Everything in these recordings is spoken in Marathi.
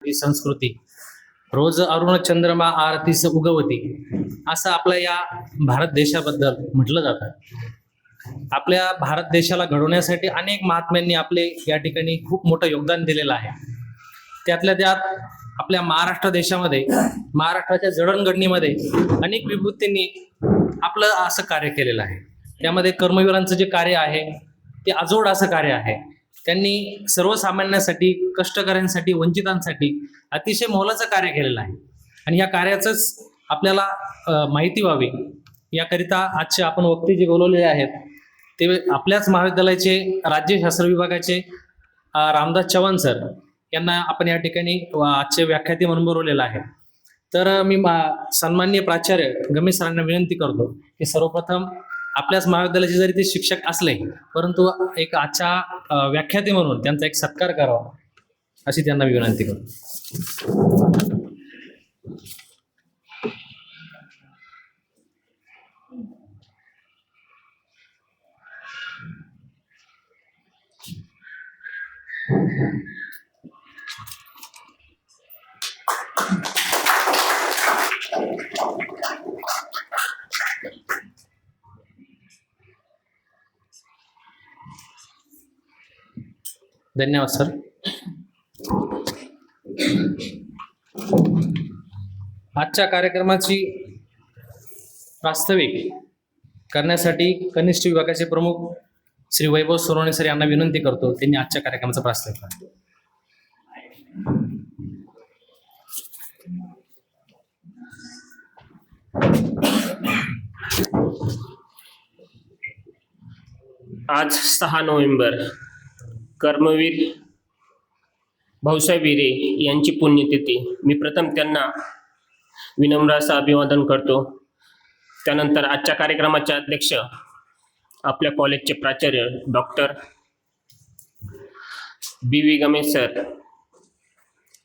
ही संस्कृती रोज अरुण चंद्रमा आरतीस उगवती असं आपल्या या भारत देशाबद्दल म्हटलं जातं. आपल्या भारत देशाला घडवण्यासाठी अनेक महात्म्यांनी आपले या ठिकाणी खूप मोठं योगदान दिलेलं आहे. त्यातल्या त्यात आपल्या महाराष्ट्र देशामध्ये महाराष्ट्राच्या जडणघडणीमध्ये अनेक विभूतींनी आपलं असं कार्य केलेलं आहे. त्यामध्ये कर्मवीरांचं जे कार्य आहे ते अजोड असं कार्य आहे. त्यांनी सर्वसामान्यांसाठी, कष्टकऱ्यांसाठी, वंचितांसाठी अतिशय मोलाचं कार्य केलेलं आहे आणि या कार्याचंच आपल्याला माहिती व्हावी याकरिता आजचे आपण वक्ते जे बोलवलेले आहेत ते आपल्याच महाविद्यालयाचे राज्यशास्त्र विभागाचे रामदास चव्हाण सर यांना आपण या ठिकाणी आजचे व्याख्याते म्हणून बोलवलेलं आहे. तर मी सन्माननीय प्राचार्य गमेश सरांना विनंती करतो की सर्वप्रथम आपल्याच महाविद्यालयाचे जरी ते शिक्षक असले परंतु एक आजच्या व्याख्याते म्हणून त्यांचा एक सत्कार करावा अशी त्यांना मी विनंती करतो. धन्यवाद सर. आजच्या कार्यक्रमाची प्रास्ताविक करण्यासाठी कनिष्ठ विभागाचे प्रमुख श्री वैभव सोनवणे सर यांना विनंती करतो त्यांनी आजच्या कार्यक्रमाचा प्रास्ताविक करा. आज 6 नोव्हेंबर कर्मवीर भाऊसाहेब हिरे यांची पुण्यतिथी. मी प्रथम त्यांना विनम्र असं अभिवादन करतो. त्यानंतर आजच्या कार्यक्रमाचे अध्यक्ष आपल्या कॉलेजचे प्राचार्य डॉक्टर बी गमेश सर,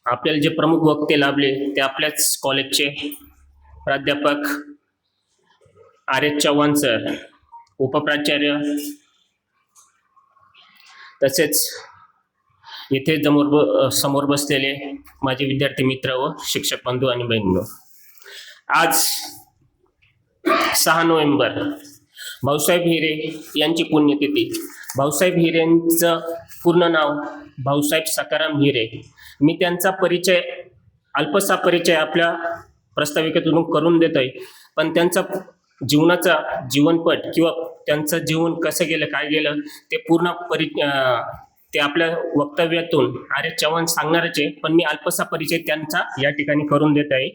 आपल्याला जे प्रमुख वक्ते लाभले ते आपल्याच कॉलेजचे प्राध्यापक आर चव्हाण सर, उपप्राचार्य, तसेच येथे समोर बसलेले माझे विद्यार्थी मित्र व शिक्षक बंधू आणि बहिणींनो. आज 6 नोव्हेंबर भाऊसाहेब हिरे यांची पुण्यतिथी. भाऊसाहेब हिरेंचं पूर्ण नाव भाऊसाहेब सखाराम हिरे. मी त्यांचा परिचय, अल्पसा परिचय आपल्या प्रस्ताविकेतून करून देत आहे, पण त्यांचा जीवनाचा जीवनपट किंवा त्यांचं जीवन कसं गेलं, काय गेलं ते पूर्ण ते आपल्या वक्तव्यातून आर चव्हाण सांगणारच आहे, पण मी अल्पसा परिचय त्यांचा या ठिकाणी करून देत आहे.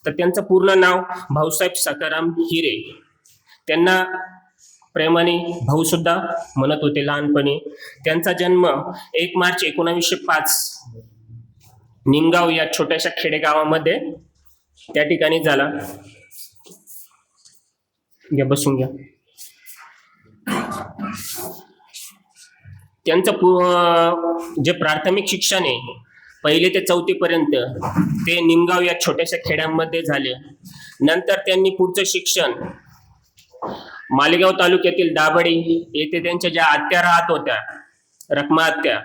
तर त्यांचं पूर्ण नाव भाऊसाहेब सखाराम हिरे. त्यांना प्रेमाने भाऊ सुद्धा म्हणत होते लहानपणी. त्यांचा जन्म 1 मार्च 1905 निमगाव या छोट्याशा खेडेगावामध्ये त्या ठिकाणी झाला. घ्या, बसून घ्या. त्यांचं जे प्राथमिक शिक्षण आहे 1ली ते 4थी पर्यंत ते निमगाव या छोट्याशा खेड्यामध्ये झाले. नंतर त्यांनी पुढचं शिक्षण मालेगाव तालुक्यातील दाभडी येथे त्यांच्या ज्या आत्या राहत होत्या, रखमा आत्या,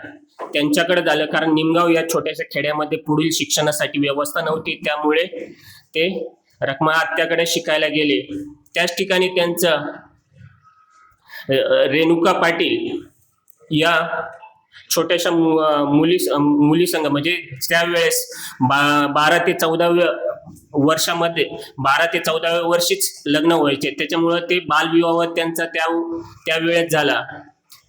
त्यांच्याकडे झालं. कारण निमगाव या छोट्याशा खेड्यामध्ये पुढील शिक्षणासाठी व्यवस्था नव्हती, त्यामुळे ते रखमा आत्याकडे शिकायला गेले. त्याच ठिकाणी त्यांचं रेणुका पाटील या छोट्याशा मुली संघ, म्हणजे त्यावेळेस 12 ते 14व्या वर्षामध्ये 12 ते 14व्या वर्षीच लग्न व्हायचे, त्याच्यामुळं ते बालविवाह त्यांचा त्यावेळेस झाला.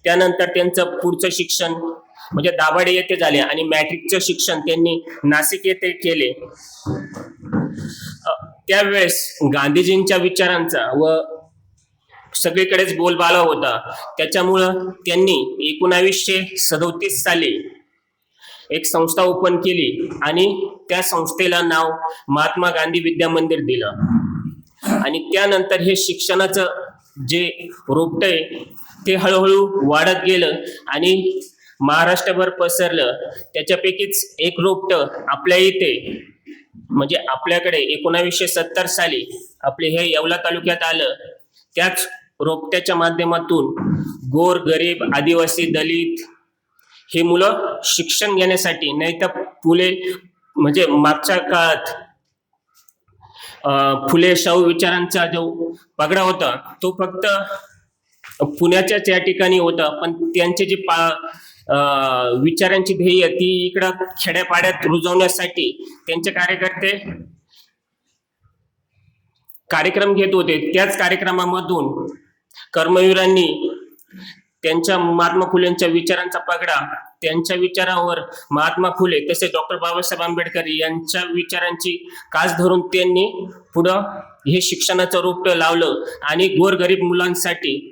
त्यानंतर त्यांचं पुढचं शिक्षण म्हणजे दाभाडे येथे झाले आणि मॅट्रिकचं शिक्षण त्यांनी नाशिक येथे केले. त्यावेळेस गांधीजींच्या विचारांचा व सगळीकडेच बोलबाला होता, त्याच्यामुळं त्यांनी 1937 साली एक संस्था ओपन केली आणि त्या संस्थेला नाव महात्मा गांधी विद्या मंदिर दिलं. आणि त्यानंतर हे शिक्षणाचं जे रोपट आहे ते हळूहळू वाढत गेलं आणि महाराष्ट्रभर पसरलं. त्याच्यापैकीच एक रोपट आपल्या इथे म्हणजे आपल्याकडे 1970 साली आपले हे येवला तालुक्यात आलं. त्याच रोपट्याच्या माध्यमातून गोर गरीब आदिवासी दलित हे मुलं शिक्षण घेण्यासाठी, नाही तर म्हणजे मागच्या काळात फुले शाहू विचारांचा जो पगडा होता तो फक्त पुण्याच्याच या ठिकाणी होता, पण त्यांचे जे विचारांची ध्येय ती इकडं खेड्यापाड्यात रुजवण्यासाठी त्यांचे कार्यकर्ते कार्यक्रम घेत होते. त्याच कार्यक्रमामधून कर्मवीरांनी त्यांच्या महात्मा फुलेंच्या विचारांचा पगडा, त्यांच्या विचारावर महात्मा फुले तसे डॉक्टर बाबासाहेब आंबेडकर यांच्या विचारांची कास धरून त्यांनी पुढं हे शिक्षणाचं रोपटं लावलं आणि गोरगरीब मुलांसाठी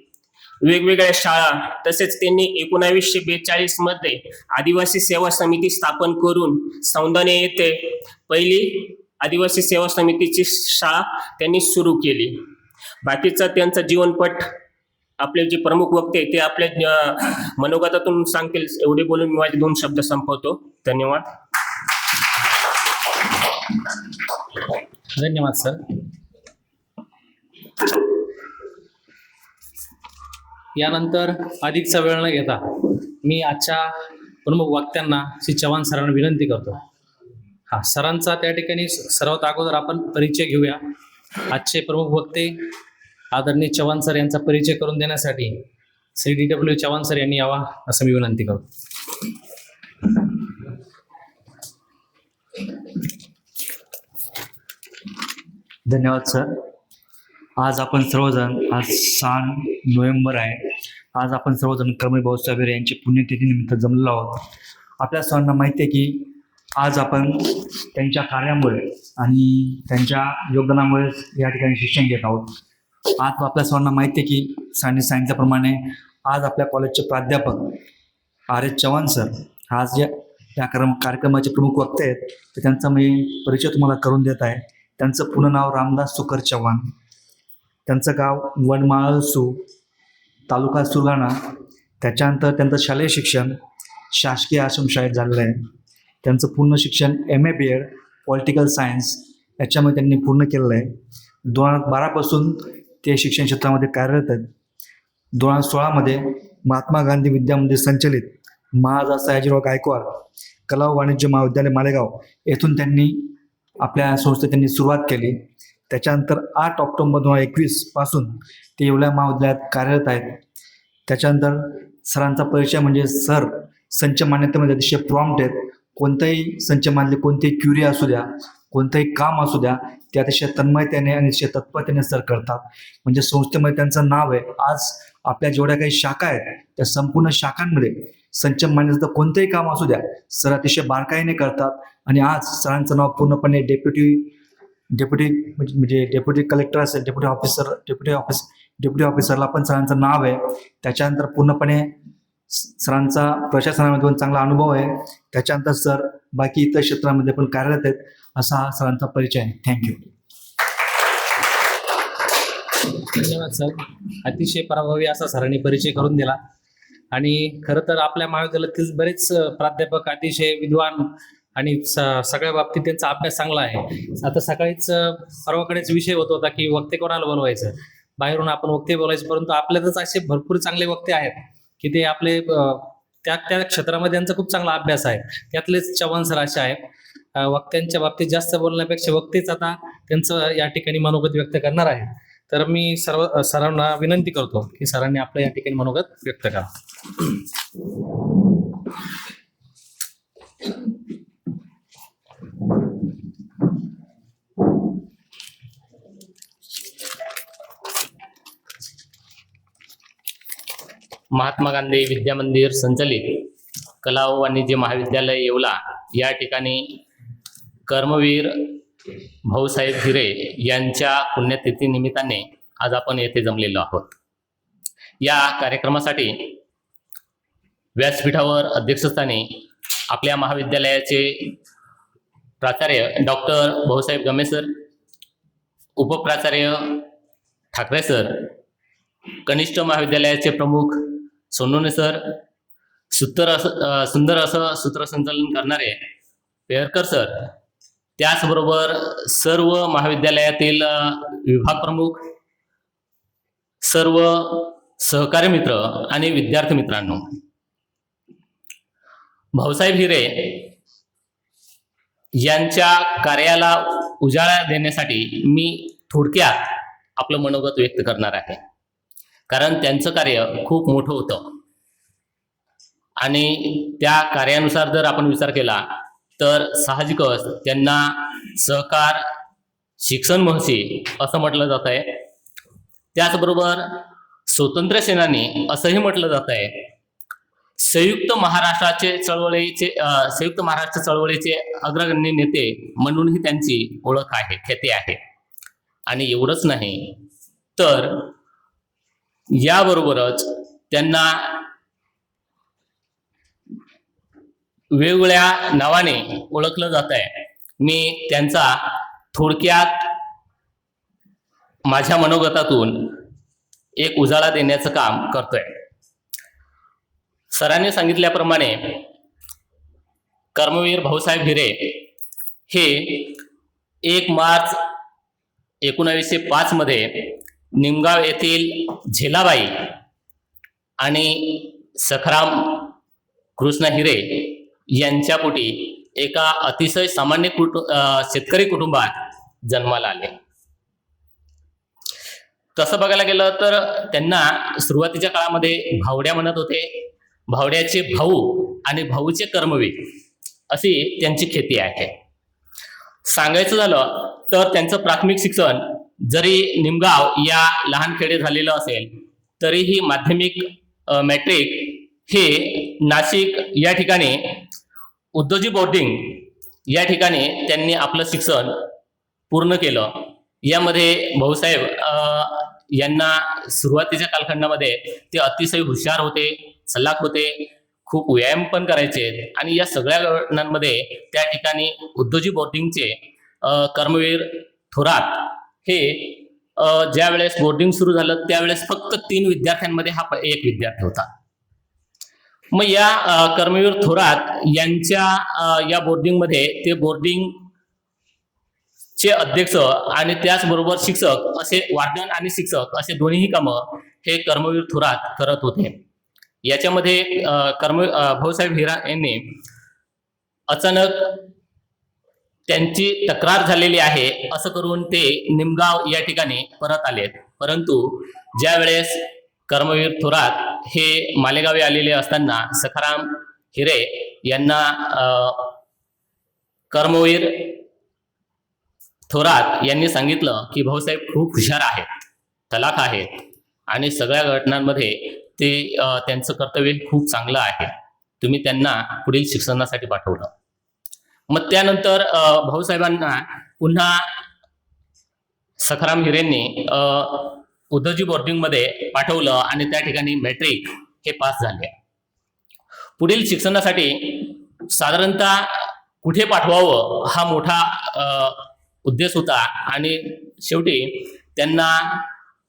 वेगवेगळ्या शाळा, तसेच त्यांनी 1942 मध्ये आदिवासी सेवा समिती स्थापन करून सौंदाणे येथे पहिली आदिवासी सेवा समितीची शाळा त्यांनी सुरू केली. बाकीचा त्यांचा जीवनपट आपले जे प्रमुख वक्ते ते आपल्या मनोगतातून सांगतील एवढे बोलून मी माझे 2 शब्द संपवतो. धन्यवाद. धन्यवाद सर. यानंतर अधिकचा वेळ न घेता मी आजच्या प्रमुख वक्त्यांना श्री चव्हाण सरांना विनंती करतो. सरांचा त्या ठिकाणी सर्वात अगोदर आपण परिचय घेऊया. आजचे प्रमुख वक्ते आदरणीय चव्हाण सर यांचा परिचय करून देण्यासाठी श्री DW चव्हाण सर यांनी यावा असं मी विनंती करतो. धन्यवाद सर. आज आपण सर्वजण, आज 6 नोव्हेंबर आहे, आज आपण सर्वजण कर्मवीर भाऊसाहेब हिरे यांची पुण्यतिथीनिमित्त जमलेलो आहोत. आपल्या सर्वांना माहिती आहे की आज आपण त्यांच्या कार्यामुळे आणि त्यांच्या योगदानामुळे या ठिकाणी शिक्षण घेत आहोत. आज आपल्या सर्वांना माहिती आहे की सरांनी सांगितल्याप्रमाणे आज आपल्या कॉलेजचे प्राध्यापक RS चव्हाण सर आज या कार्यक्रमाचे प्रमुख वक्ते आहेत. तर त्यांचा मी परिचय तुम्हाला करून देत आहे. त्यांचं पूर्ण नाव रामदास सुकर चव्हाण, त्यांचं गाव वडमाळसू, तालुका सुरगाणा. त्याच्यानंतर त्यांचं शालेय शिक्षण शासकीय आश्रमशाळेत झालेलं आहे. त्यांचं पूर्ण शिक्षण MA BEd पॉलिटिकल सायन्स याच्यामध्ये त्यांनी पूर्ण केलेलं आहे. 2012 पासून ते शिक्षण क्षेत्रामध्ये कार्यरत आहेत. 2016 महात्मा गांधी विद्यामंदिर संचलित महाराजा सयाजीराव गायकवाड कला व वाणिज्य महाविद्यालय मालेगाव येथून त्यांनी आपल्या संस्थेत त्यांनी सुरुवात केली. त्याच्यानंतर 8 ऑक्टोबर 2021 पासून ते येवला महाविद्यालयात कार्यरत आहेत. त्याच्यानंतर सरांचा परिचय म्हणजे सर संच मान्यतेमध्ये अतिशय प्रॉम्प्ट आहेत. कोणत्याही संच मानले कोणतेही क्युरी असू द्या, कोणतंही काम असू द्या, ते अतिशय तन्मयतेने आणि अतिशय तत्परतेने सर करतात. म्हणजे संस्थेमध्ये त्यांचं नाव आहे. आज आपल्या जेवढ्या काही शाखा आहेत त्या संपूर्ण शाखांमध्ये संच मान्यतेचं कोणतंही काम असू द्या सर अतिशय बारकाईने करतात. आणि आज सरांचं नाव पूर्णपणे डेप्युटी कलेक्टर असेल, डेप्युटी ऑफिसरला पण सरांचं नाव आहे. त्याच्यानंतर पूर्णपणे सरांचा प्रशासनामध्ये पण चांगला अनुभव आहे. त्याच्यानंतर सर बाकी इतर क्षेत्रामध्ये पण कार्यरत आहेत. असा हा सरांचा परिचय आहे. थँक्यू. धन्यवाद सर. अतिशय प्रभावी असा सरांनी परिचय करून दिला. आणि खरं तर आपल्या महाविद्यालयातील बरेच प्राध्यापक अतिशय विद्वान आणि सगळ्या बाबतीत त्यांचा अभ्यास चांगला आहे. आता सकाळीच परवाकडेच विषय होत होता की वक्ते कोणाला बोलवायचं, बाहेरून आपण वक्ते बोलायचं, परंतु आपल्यातच असे भरपूर चांगले वक्ते आहेत की ते आपले त्या क्षेत्रामध्ये त्यांचा खूप चांगला अभ्यास आहे. त्यातलेच चव्हाण सर असे आहेत. वक्त्यांच्या बाबतीत जास्त बोलण्यापेक्षा वक्तेच आता त्यांचं या ठिकाणी मनोगत व्यक्त करणार आहे. तर मी सर्व सरांना विनंती करतो की सरांनी आपलं या ठिकाणी मनोगत व्यक्त करा. महात्मा गांधी विद्यामंदिर संचलित कला व वाणिज्य महाविद्यालय येवला या ठिकाणी कर्मवीर भाऊसाहेब हिरे यांच्या पुण्यतिथी निमित्ताने आज आपण येथे जमलेलो आहोत. या कार्यक्रमासाठी व्यासपीठावर अध्यक्षस्थानी आपल्या महाविद्यालयाचे प्राचार्य डॉक्टर भाऊसाहेब गमे सर, उपप्राचार्य ठाकरे सर, कनिष्ठ महाविद्यालयाचे प्रमुख सोनवणे सर, सुंदर असं सूत्रसंचालन करणारे पेरकर सर, त्याचबरोबर सर्व महाविद्यालयातील विभाग प्रमुख, सर्व सहकारी मित्र आणि विद्यार्थी मित्रांनो, भाऊसाहेब हिरे यांच्या कार्याला उजाळा देण्यासाठी मी थोडक्यात आपलं मनोगत व्यक्त करणार आहे. कारण त्यांचं कार्य खूप मोठं होतं आणि त्या कार्यानुसार जर आपण विचार केला तर साहजिकच त्यांना सहकार शिक्षण महर्षी असं म्हटलं जात आहे. त्याचबरोबर स्वातंत्र्य सेनानी असंही म्हटलं जात आहे. संयुक्त महाराष्ट्र चळवळीचे अग्रगण्य नेते म्हणूनही त्यांची ओळख आहे, ख्याती आहे. आणि एवढंच नाही तर याबरोबरच त्यांना वेगवेगळ्या नावाने ओळखलं जात आहे. मी त्यांचा थोडक्यात माझ्या मनोगतातून एक उजाळा देण्याचं काम करतोय. सरांनी सांगितल्याप्रमाणे कर्मवीर भाऊसाहेब हिरे हे 1 मार्च 1905 मध्ये निमगाव येथील झेलाबाई आणि सखाराम कृष्ण हिरे यांच्या पोटी एका अतिशय सामान्य शेतकरी कुटुंबात जन्माला आले. तसं बघायला गेलं तर त्यांना सुरुवातीच्या काळामध्ये भावड्या म्हणत होते. भावड्याचे भाऊ आणि भाऊचे कर्मवीर अशी त्यांची ख्याती आहे. सांगायचं झालं तर त्यांचं प्राथमिक शिक्षण जरी निमगाव या लहान खेडे झालेलं असेल तरीही माध्यमिक मॅट्रिक हे नाशिक या ठिकाणी उद्धवजी बोर्डिंग या ठिकाणी त्यांनी आपलं शिक्षण पूर्ण केलं. यामध्ये भाऊसाहेब यांना सुरुवातीच्या कालखंडामध्ये ते अतिशय हुशार होते, चलाख होते, खूप व्यायाम पण करायचे. आणि या सगळ्या घटनांमध्ये त्या ठिकाणी उद्धवजी बोर्डिंगचे कर्मवीर थोरात हे ज्या वेळेस बोर्डिंग सुरू झालं त्यावेळेस फक्त 3 विद्यार्थ्यांमध्ये हा एक विद्यार्थी होता. मग या कर्मवीर थोरात यांच्या या बोर्डिंगमध्ये ते बोर्डिंग चे अध्यक्ष आणि त्याचबरोबर शिक्षक असे वार्डन आणि शिक्षक असे दोन्हीही कामं हे कर्मवीर थोरात करत होते. याच्यामध्ये भाऊसाहेब हिरा यांनी अचानक त्यांची तक्रार झालेली आहे असं करून ते निमगाव या ठिकाणी परत आलेत. परंतु ज्या वेळेस कर्मवीर थोरात हे मालेगावी आलेले असताना सखाराम हिरे यांना कर्मवीर थोरात यांनी सांगितलं की भाऊसाहेब खूप हुशार आहेत, तलाख आहेत आणि सगळ्या घटनांमध्ये ते त्यांचं कर्तव्य खूप चांगलं आहे, तुम्ही त्यांना पुढील शिक्षणासाठी पाठवलं. मग त्यानंतर भाऊसाहेबांना पुन्हा सखाराम हिरेंनी उद्धवजी बोर्डिंगमध्ये पाठवलं आणि त्या ठिकाणी मॅट्रिक हे पास झाले. पुढील शिक्षणासाठी साधारणतः कुठे पाठवावं हा मोठा उद्देश होता आणि शेवटी त्यांना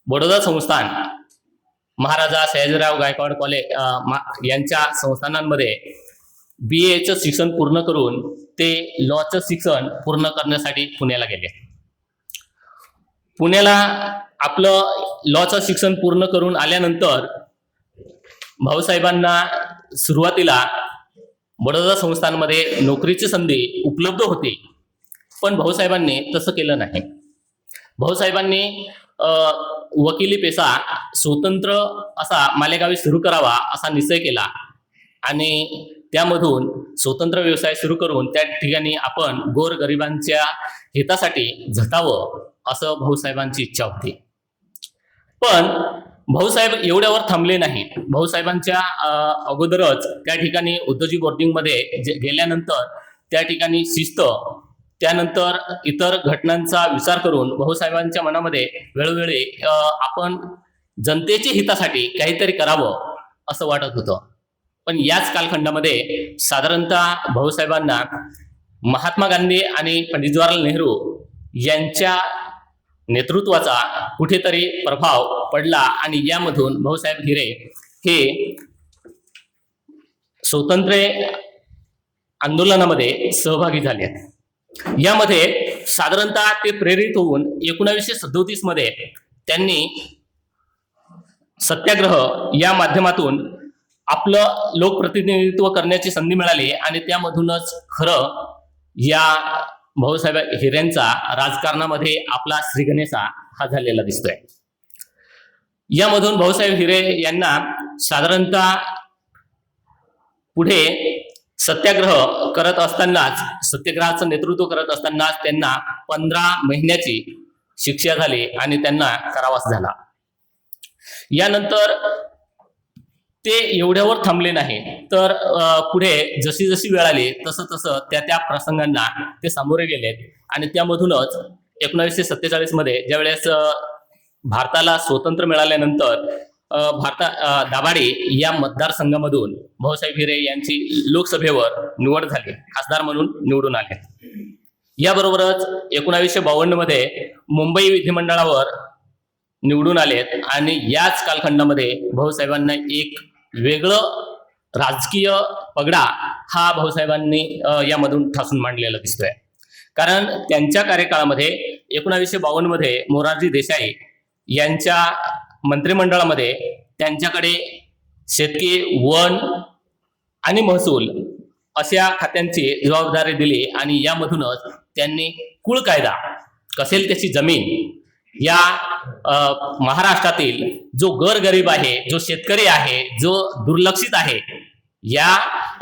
बडोदा संस्थान, महाराजा सयाजीराव गायकवाड कॉलेज यांच्या संस्थानांमध्ये BA चं शिक्षण पूर्ण करून ते लॉचं शिक्षण पूर्ण करण्यासाठी पुण्याला गेले. पुण्याला आपलं लॉचं शिक्षण पूर्ण करून आल्यानंतर भाऊसाहेबांना सुरुवातीला बडोदा संस्थानमध्ये नोकरीची संधी उपलब्ध होती, पण भाऊसाहेबांनी तसं केलं नाही. भाऊसाहेबांनी वकिली पेशा स्वतंत्र असा मालेगावी सुरू करावा असा निश्चय केला आणि त्यामधून स्वतंत्र व्यवसाय सुरू करून त्या ठिकाणी आपण गोरगरिबांच्या हितासाठी झटावं असं भाऊसाहेबांची इच्छा होती. पण भाऊसाहेब एवढ्यावर थांबले नाहीत. भाऊसाहेबांच्या अगोदरच त्या ठिकाणी उद्धवजी बोर्डिंगमध्ये गेल्यानंतर त्या ठिकाणी शिस्त, त्यानंतर इतर घटनांचा विचार करून भाऊसाहेबांच्या मनामध्ये वेळोवेळी आपण जनतेच्या हितासाठी काहीतरी करावं असं वाटत होतं. पण याच कालखंडामध्ये साधारणतः भाऊसाहेबांना महात्मा गांधी आणि पंडित जवाहरलाल नेहरू यांच्या नेतृत्वाचा कुठेतरी प्रभाव पडला आणि यामधून भाऊसाहेब हिरे हे स्वातंत्र्य आंदोलनामध्ये सहभागी झाले. यामध्ये साधारणतः ते प्रेरित होऊन 1937 मध्ये त्यांनी सत्याग्रह या माध्यमातून आपलं लोकप्रतिनिधित्व करण्याची संधी मिळाली आणि त्यामधूनच खरं या भाऊसाहेब हिरेंचा राजकारणामध्ये आपला श्रीगणेशा हा झालेला दिसतोय. यामधून भाऊसाहेब हिरे यांना साधारणतः पुढे सत्याग्रह करत असतानाच, सत्याग्रहाचं नेतृत्व करत असतानाच त्यांना 15 महिन्याची शिक्षा झाली आणि त्यांना कारावास झाला. यानंतर ते एवढ्यावर थांबले नाही, तर पुढे जशी जशी वेळ आली तसं तसं त्या प्रसंगांना ते सामोरे गेलेत आणि त्यामधूनच 1947 मध्ये ज्यावेळेस भारताला स्वातंत्र्य मिळाल्यानंतर दाभाडी या मतदारसंघामधून भाऊसाहेब हिरे यांची लोकसभेवर निवड झाली, खासदार म्हणून निवडून आले. याबरोबरच 1952 मध्ये मुंबई विधिमंडळावर निवडून आलेत आणि याच कालखंडामध्ये भाऊसाहेबांना एक वेगळं राजकीय पगडा हा भाऊसाहेबांनी यामधून ठासून मांडलेला दिसतोय. कारण त्यांच्या कार्यकाळामध्ये 1952 मध्ये मोरारजी देसाई यांच्या मंत्रिमंडळामध्ये त्यांच्याकडे शेतकी, वन आणि महसूल अशा खात्यांची जबाबदारी दिली आणि यामधूनच त्यांनी कुळ कायदा, कसेल त्याची जमीन, या महाराष्ट्रातील जो गोरगरीब आहे, जो शेतकरी आहे, जो दुर्लक्षित आहे, या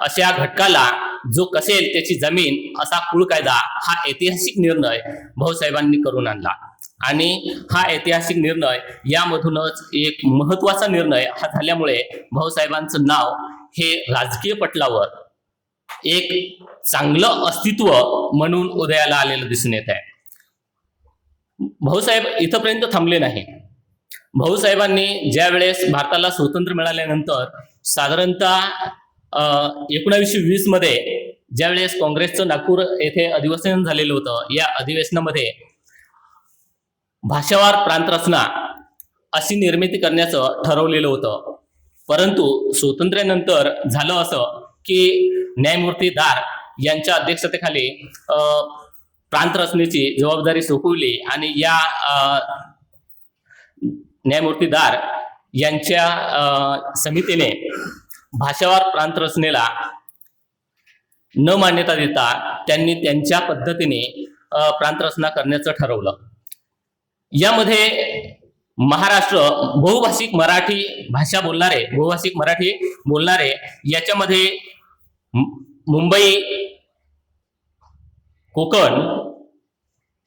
अशा घटकाला जो कसेल त्याची जमीन असा कुळ कायदा हा ऐतिहासिक निर्णय भाऊसाहेबांनी करून आणला. आणि हा ऐतिहासिक निर्णय यामधूनच एक महत्वाचा निर्णय हा झाल्यामुळे भाऊसाहेबांचं नाव हे राजकीय पटलावर एक चांगलं अस्तित्व म्हणून उदयाला आलेलं दिसून येत आहे. भाऊसाहेब इथंपर्यंत थांबले नाही. भाऊसाहेबांनी ज्या वेळेस भारताला स्वातंत्र्य मिळाल्यानंतर साधारणतः 1920 मध्ये ज्यावेळेस काँग्रेसचं नागपूर येथे अधिवेशन झालेलं होतं, या अधिवेशनामध्ये भाषावार प्रांतरचना अशी निर्मिती करण्याचं ठरवलेलं होतं. परंतु स्वातंत्र्यानंतर झालं असं की न्यायमूर्ती दार यांच्या अध्यक्षतेखाली प्रांतरचनेची जबाबदारी सोपवली आणि या न्यायमूर्ती दार यांच्या समितीने भाषावार प्रांतरचनेला न मान्यता देता त्यांनी त्यांच्या पद्धतीने प्रांतरचना करण्याचं ठरवलं. यामध्ये महाराष्ट्र बहुभाषिक मराठी भाषा बोलणारे, बहुभाषिक मराठी बोलणारे, याच्यामध्ये मुंबई, कोकण,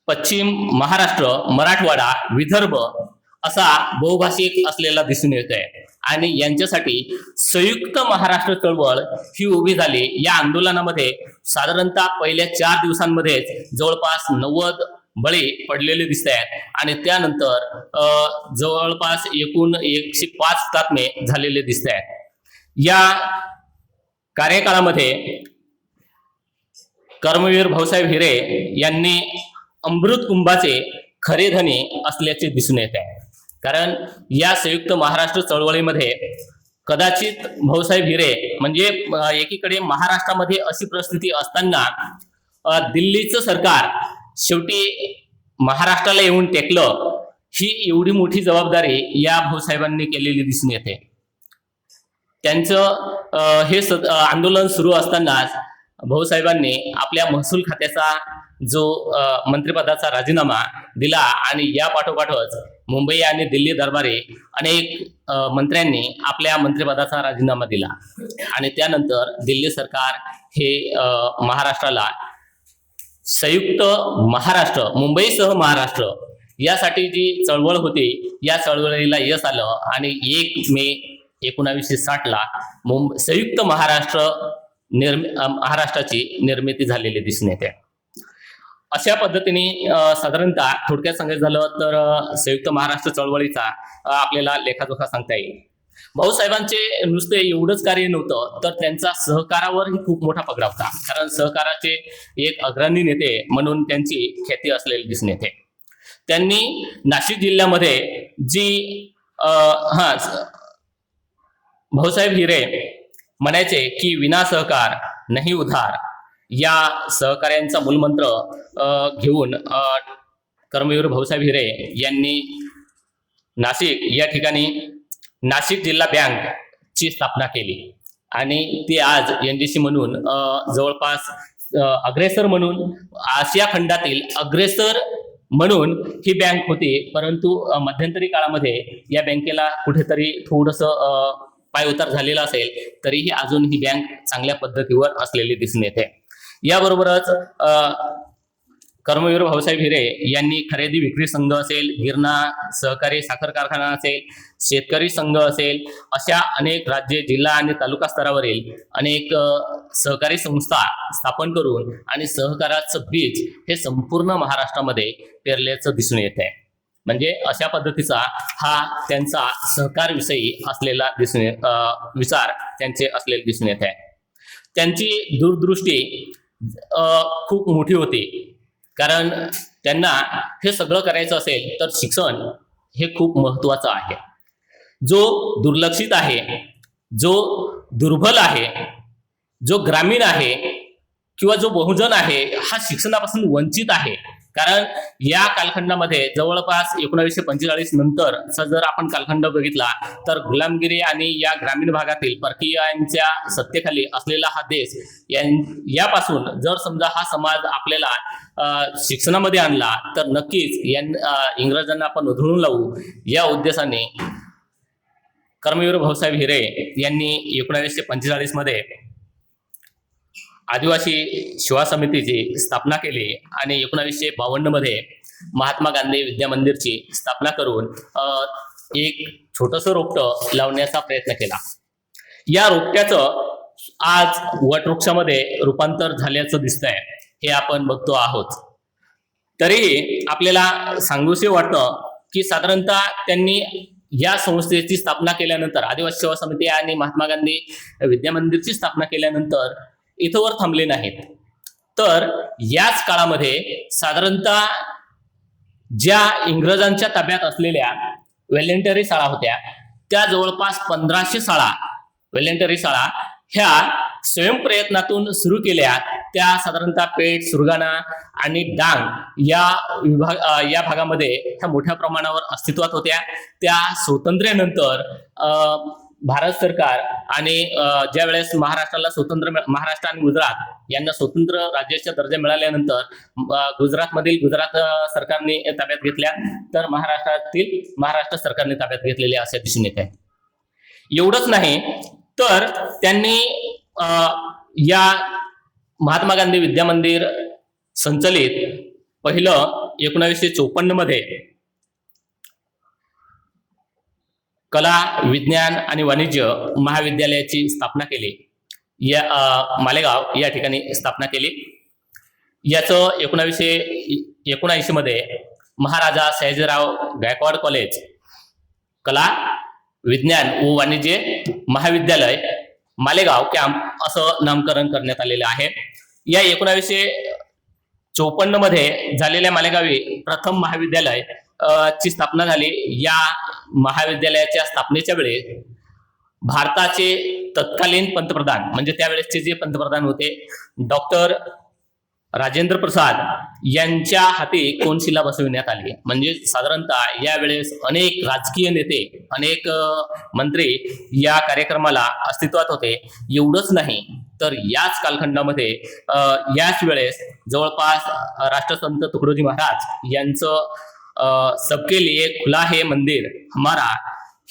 पश्चिम महाराष्ट्र, मराठवाडा, विदर्भ असा बहुभाषिक असलेला दिसून येत आहे. आणि यांच्यासाठी संयुक्त महाराष्ट्र चळवळ ही उभी झाली. या आंदोलनामध्ये साधारणतः पहिल्या 4 दिवसांमध्येच जवळपास 90 बळी पडलेले दिसत आहेत आणि त्यानंतर जवळपास एकूण 105 हुतात्मे झालेले दिसत आहेत. या कार्यकाळामध्ये कर्मवीर भाऊसाहेब हिरे यांनी अमृत कुंभाचे खरे धनी असल्याचे दिसून येत आहे. कारण या संयुक्त महाराष्ट्र चळवळीमध्ये कदाचित भाऊसाहेब हिरे म्हणजे एकीकडे महाराष्ट्रामध्ये अशी परिस्थिती असताना दिल्लीचं सरकार शेवटी महाराष्ट्राला येऊन टेकलं, ही एवढी मोठी जबाबदारी या भाऊसाहेबांनी केलेली दिसून येते. त्यांचं हे आंदोलन सुरू असतानाच भाऊसाहेबांनी आपल्या महसूल खात्याचा जो मंत्रिपदाचा राजीनामा दिला आणि या पाठोपाठच मुंबई आणि दिल्ली दरबारी अनेक मंत्र्यांनी आपल्या मंत्रिपदाचा राजीनामा दिला आणि त्यानंतर दिल्ली सरकार हे महाराष्ट्राला संयुक्त महाराष्ट्र, मुंबईसह महाराष्ट्र यासाठी जी चळवळ होती, या चळवळीला यश आलं आणि 1 मे 1960ला संयुक्त महाराष्ट्राची निर्मिती झालेली दिसून येते. अशा पद्धतीने साधारणतः थोडक्यात सांगायचं झालं तर संयुक्त महाराष्ट्र चळवळीचा आपल्याला लेखाजोखा सांगता येईल. भाऊसाहेबांचे नुसते एवढंच कार्य नव्हतं तर त्यांचा सहकारावरही खूप मोठा पगडा होता. कारण सहकाराचे एक अग्रणी नेते म्हणून त्यांची ख्याती असलेली दिसून येते. त्यांनी नाशिक जिल्ह्यामध्ये जी भाऊसाहेब हिरे म्हणायचे की विना सहकार नाही उधार, या सहकार्यांचा मूलमंत्र घेऊन कर्मवीर भाऊसाहेब हिरे यांनी नाशिक या ठिकाणी नाशिक जिल्हा बँकची स्थापना केली आणि ती आज NGC म्हणून जवळपास अग्रेसर म्हणून आशिया खंडातील अग्रेसर म्हणून ही बँक होती, परंतु मध्यंतरी काळामध्ये या बँकेला कुठेतरी थोडंसं पायउतार झालेला असेल तरीही अजून ही बँक चांगल्या पद्धतीवर असलेली दिसून येते. याबरोबरच कर्मवीर भाऊसाहेब हिरे यांनी खरेदी विक्री संघ असेल, गिरणा सहकारी साखर कारखाना असेल, शेतकरी संघ असेल, अशा अनेक राज्य, जिल्हा आणि तालुका स्तरावरील अनेक सहकारी संस्था स्थापन करून आणि सहकाराचं बीज हे संपूर्ण महाराष्ट्रामध्ये पेरल्याचं दिसून येत आहे. म्हणजे अशा पद्धतीचा हा त्यांचा सहकारविषयी असलेला विचार त्यांचे असलेले दिसून येत आहे. त्यांची दूरदृष्टी खूप मोठी होती, कारण त्यांना हे सगळं करायचं असेल तर शिक्षण हे खूप महत्त्वाचं आहे. जो दुर्लक्षित आहे, जो दुर्बल आहे, जो ग्रामीण आहे किंवा जो बहुजन आहे हा शिक्षणापासून वंचित आहे. कारण या कालखंडामध्ये जवळपास 1945 नंतरचा जर आपण कालखंड बघितला तर गुलामगिरी आणि या ग्रामीण भागातील परकीयांच्या सत्तेखाली असलेला हा देश यापासून जर समजा हा समाज आपल्याला शिक्षणामध्ये आणला तर नक्कीच इंग्रजांना आपण उधळून लावू या उद्देशाने कर्मवीर भाऊसाहेब हिरे यांनी 1945 मध्ये आदिवासी सेवा समितीची स्थापना केली आणि 1952 मध्ये महात्मा गांधी विद्या मंदिरची स्थापना करून एक छोटंसं रोपटं लावण्याचा प्रयत्न केला. या रोपट्याचं आज वटवृक्षामध्ये रूपांतर झाल्याचं दिसतंय, हे आपण बघतो आहोत. तरीही आपल्याला सांगूसे वाटतं की साधारणतः त्यांनी या संस्थेची स्थापना केल्यानंतर, आदिवासी सेवा समिती आणि महात्मा गांधी विद्या मंदिरची स्थापना केल्यानंतर इथंवर थांबले नाहीत, तर याच काळामध्ये साधारणतः ज्या इंग्रजांच्या ताब्यात असलेल्या व्हॉलेंटरी शाळा होत्या त्या जवळपास 1500 शाळा व्हॉलेंटरी शाळा ह्या स्वयंप्रयत्नातून सुरू केल्या. त्या साधारणतः पेठ, सुरगाणा आणि डांग या भागामध्ये ह्या मोठ्या प्रमाणावर अस्तित्वात होत्या. त्या स्वातंत्र्यानंतर भारत सरकार आणि ज्या वेळेस महाराष्ट्र आणि गुजरात यांना स्वतंत्र राज्याचा दर्जा मिळाल्यानंतर गुजरातमधील गुजरात सरकारने ताब्यात घेतल्या, तर महाराष्ट्र सरकारने ताब्यात घेतलेल्या असे दिसून येत आहे. एवढंच नाही तर त्यांनी या महात्मा गांधी विद्या मंदिर संचलित पहिलं 1954 मध्ये कला, विज्ञान आणि वाणिज्य महाविद्यालयाची स्थापना केली. मालेगाव या ठिकाणी स्थापना केली. याचं 1979 मध्ये महाराजा सयाजीराव गायकवाड कॉलेज कला, विज्ञान व वाणिज्य महाविद्यालय मालेगाव कॅम्प असं नामकरण करण्यात आलेलं आहे. या 1954 मध्ये झालेल्या मालेगावी प्रथम महाविद्यालय ची स्थापना झाली. या महाविद्यालयाच्या स्थापनेच्या वेळी भारताचे तत्कालीन पंतप्रधान म्हणजे त्यावेळेसचे जे पंतप्रधान होते डॉक्टर राजेंद्र प्रसाद यांच्या हाती कोनशिला बसविण्यात आली. म्हणजे साधारणतः यावेळेस अनेक राजकीय नेते, अनेक मंत्री या कार्यक्रमाला अस्तित्वात होते. एवढंच नाही तर याच कालखंडामध्ये याच वेळेस जवळपास राष्ट्रसंत तुकडोजी महाराज यांचं सबके लिए खुला है मंदिर हमारा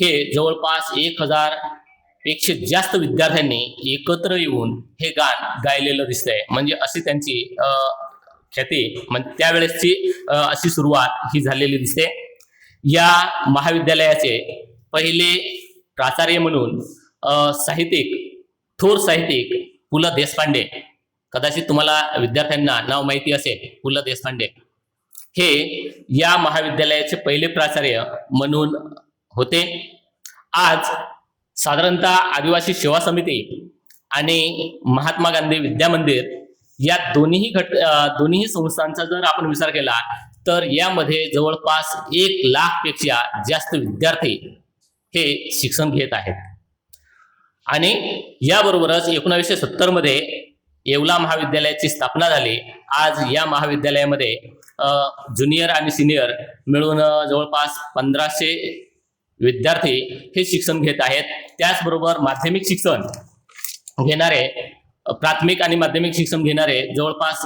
हे जवळपास 1000 पेक्षा जास्त विद्यार्थ्यांनी एकत्र येऊन हे गाणं गायलेलं दिसतंय. म्हणजे अशी त्यांची ख्याती, म्हणजे त्यावेळेसची अशी सुरुवात ही झालेली दिसते. या महाविद्यालयाचे पहिले प्राचार्य म्हणून साहित्यिक, थोर साहित्यिक पु ल देशपांडे, कदाचित तुम्हाला विद्यार्थ्यांना नाव माहिती असेल, पु ल देशपांडे हे या महाविद्यालयाचे पहिले प्राचार्य म्हणून होते. आज साधारणतः आदिवासी सेवा समिती आणि महात्मा गांधी विद्या मंदिर या दोन्ही संस्थांचा जर आपण विचार केला तर यामध्ये जवळपास 1 लाखपेक्षा जास्त विद्यार्थी हे शिक्षण घेत आहेत. आणि याबरोबरच 1970 मध्ये येवला महाविद्यालयाची स्थापना झाली. आज या महाविद्यालयामध्ये ज्युनियर आणि सिनियर मिळून जवळपास 1500 विद्यार्थी हे शिक्षण घेत आहेत. त्याचबरोबर माध्यमिक शिक्षण घेणारे प्राथमिक आणि माध्यमिक शिक्षण घेणारे जवळपास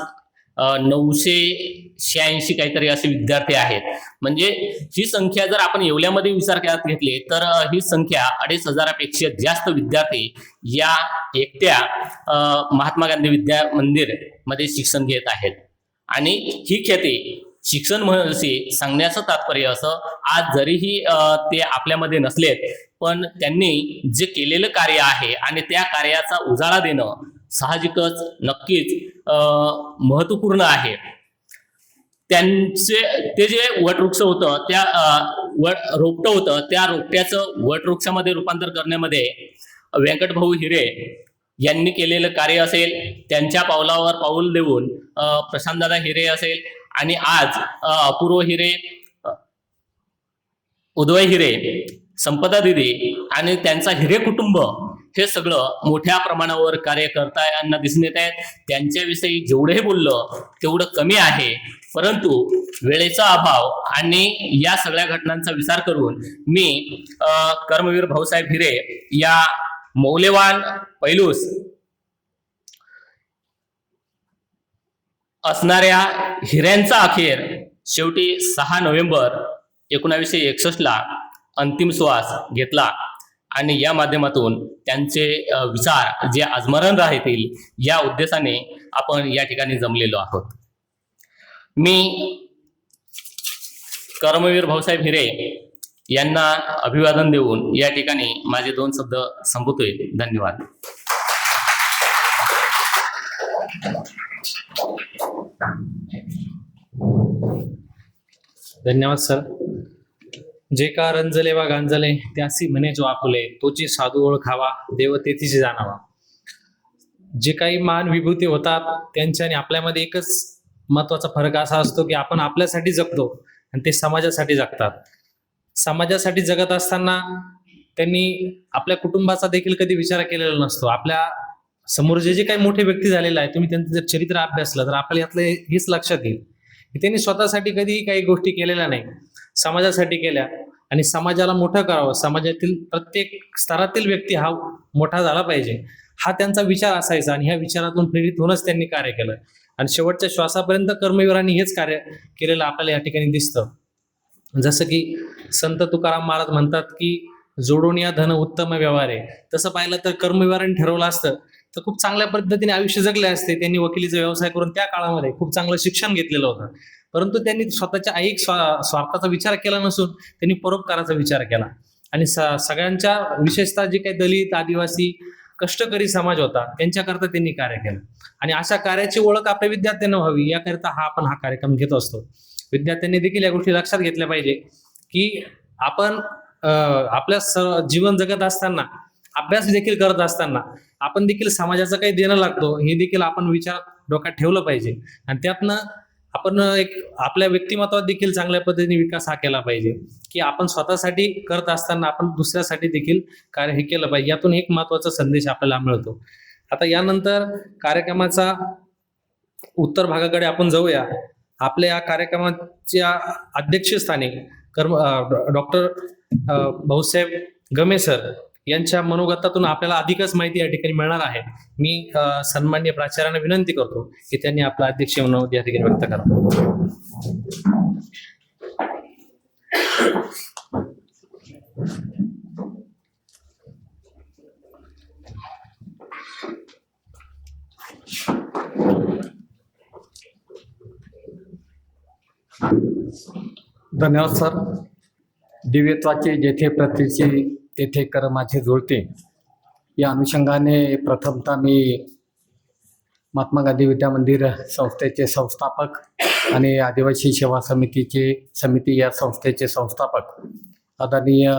986 काहीतरी असे विद्यार्थी आहेत. म्हणजे ही संख्या जर आपण येवल्यामध्ये विचारात घेतली तर ही संख्या 2,500पेक्षा जास्त विद्यार्थी या एकट्या महात्मा गांधी विद्या मंदिर मध्ये शिक्षण घेत आहेत. आणि ही ख्याती शिक्षण महर्षी सांगण्याचं तात्पर्य असं, आज जरीही ते आपल्यामध्ये नसलेत पण त्यांनी जे केलेलं कार्य आहे आणि त्या कार्याचा उजाळा देणं साहजिकच नक्कीच महत्वपूर्ण आहे. ते जे वटवृक्ष होतं त्या रोपटं होतं त्या रोपट्याचं वटवृक्षामध्ये रूपांतर करण्यामध्ये व्यंकटभाऊ हिरे यांनी केलेलं कार्य असेल, त्यांच्या पावलावर पाऊल देऊन प्रशांतदादा हिरे असेल आणि आज अपूर्व हिरे, उदय हिरे, संपदा दिदी आणि त्यांचा हिरे कुटुंब हे सगळं मोठ्या प्रमाणावर कार्य करताना दिसून येत आहेत. त्यांच्याविषयी जेवढे बोललं तेवढं कमी आहे, परंतु वेळेचा अभाव आणि या सगळ्या घटनांचा विचार करून मी कर्मवीर भाऊसाहेब हिरे या मौल्यवान पैलूस असणाऱ्या हिऱ्यांचा अखेर शेवटी 6 नोव्हेंबर 1961 अंतिम श्वास घेतला आणि या माध्यमातून त्यांचे विचार जे अजमरण राहतील या उद्देशाने आपण या ठिकाणी जमलेलो आहोत. मी कर्मवीर भाऊसाहेब हिरे यांना अभिवादन देऊन या ठिकाणी माझे 2 शब्द संपवतोय. धन्यवाद. धन्यवाद सर. जे का रंजले वा गांजले त्यासी म्हणे जो आपुले, तोची साधू ओळखावा देव तेथीची जाणावा. जे काही मान विभूती होतात त्यांच्या आणि आपल्यामध्ये एकच महत्वाचा फरक असा असतो की आपण आपल्यासाठी जगतो आणि ते समाजासाठी जगतात. समाजासाठी जगत असताना त्यांनी आपल्या कुटुंबाचा देखील कधी विचार केलेला नसतो. आपल्या समोर जे काही मोठे व्यक्ती झालेले आहेत, तुम्ही त्यांचं जर चरित्र अभ्यासलं तर आपल्याला यातलं हेच लक्षात येईल की त्यांनी स्वतःसाठी कधीही काही गोष्टी केलेल्या नाही, समाजासाठी केल्या आणि समाजाला मोठं करावं, समाजातील प्रत्येक स्तरातील व्यक्ती हा मोठा झाला पाहिजे हा त्यांचा विचार असायचा आणि ह्या विचारातून प्रेरित होऊनच त्यांनी कार्य केलं आणि शेवटच्या श्वासापर्यंत कर्मवीरांनी हेच कार्य केलेलं आपल्याला या ठिकाणी दिसतं. जसं की संत तुकाराम महाराज म्हणतात की जोडून या धन उत्तम व्यवहार आहे. तसं पाहिलं तर कर्मवीरांनी ठरवलं असतं तर खूप चांगल्या पद्धतीने आयुष्य जगले असते. त्यांनी वकिलीचा व्यवसाय करून त्या काळामध्ये खूप चांगलं शिक्षण घेतलेलं होतं, परंतु त्यांनी स्वतःच्या ऐक स्वार्थाचा विचार केला नसून त्यांनी परोपकाराचा विचार केला आणि सगळ्यांच्या विशेषतः जे काही दलित, आदिवासी, कष्टकरी समाज होता त्यांच्याकरता त्यांनी कार्य केलं आणि अशा कार्याची ओळख आपल्या विद्यार्थ्यांना व्हावी याकरिता आपण हा कार्यक्रम घेत असतो. विद्यार्थ्यांनी देखील या गोष्टी लक्षात घेतल्या पाहिजे की आपण आपल्या जीवन जगत असताना, अभ्यास देखील करत असताना आपण देखील समाजाचं काही देणं लागतो हे देखील आपण विचार डोक्यात ठेवलं पाहिजे आणि त्यातनं आपण एक आपल्या व्यक्तिमत्वात देखील चांगल्या पद्धतीने विकास हा केला पाहिजे की आपण स्वतःसाठी करत असताना आपण दुसऱ्यासाठी देखील कार्य हे केलं पाहिजे. यातून एक महत्वाचा संदेश आपल्याला मिळतो. आता यानंतर कार्यक्रमाचा उत्तर भागाकडे आपण जाऊया. आपल्या या कार्यक्रमाच्या अध्यक्षस्थानी डॉक्टर भाऊसाहेब गमे सर यांच्या मनोगतातून आपल्याला अधिकच माहिती या ठिकाणी मिळणार आहे. मी सन्माननीय प्राचार्यांना विनंती करतो की त्यांनी आपला अध्यक्ष मनोगत या ठिकाणी व्यक्त करावं. धन्यवाद सर. दिव्यत्वाची जेथे प्रतीची तेथे कर माझे जुळते या अनुषंगाने प्रथमतः मी महात्मा गांधी विद्या मंदिर संस्थेचे संस्थापक आणि आदिवासी सेवा समिती या संस्थेचे संस्थापक आदरणीय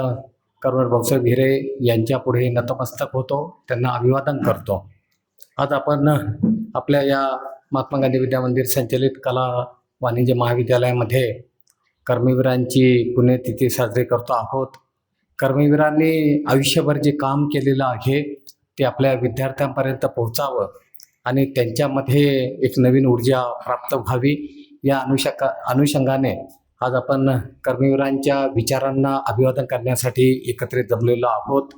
कर्मवीर भाऊसाहेब हिरे यांच्या पुढे नतमस्तक होतो, त्यांना अभिवादन करतो. आज आपण आपल्या या महात्मा गांधी विद्या मंदिर संचलित कला वाणिज्य महाविद्यालयामध्ये कर्मवीरांची पुण्यतिथी साजरी करतो आहोत. कर्मवीरांनी आयुष्यभर जे काम केलेलं आहे ते आपल्या विद्यार्थ्यांपर्यंत पोहोचावं आणि त्यांच्यामध्ये एक नवीन ऊर्जा प्राप्त व्हावी या अनुषंगाने आज आपण कर्मवीरांच्या विचारांना अभिवादन करण्यासाठी एकत्रित जमलेलो आहोत.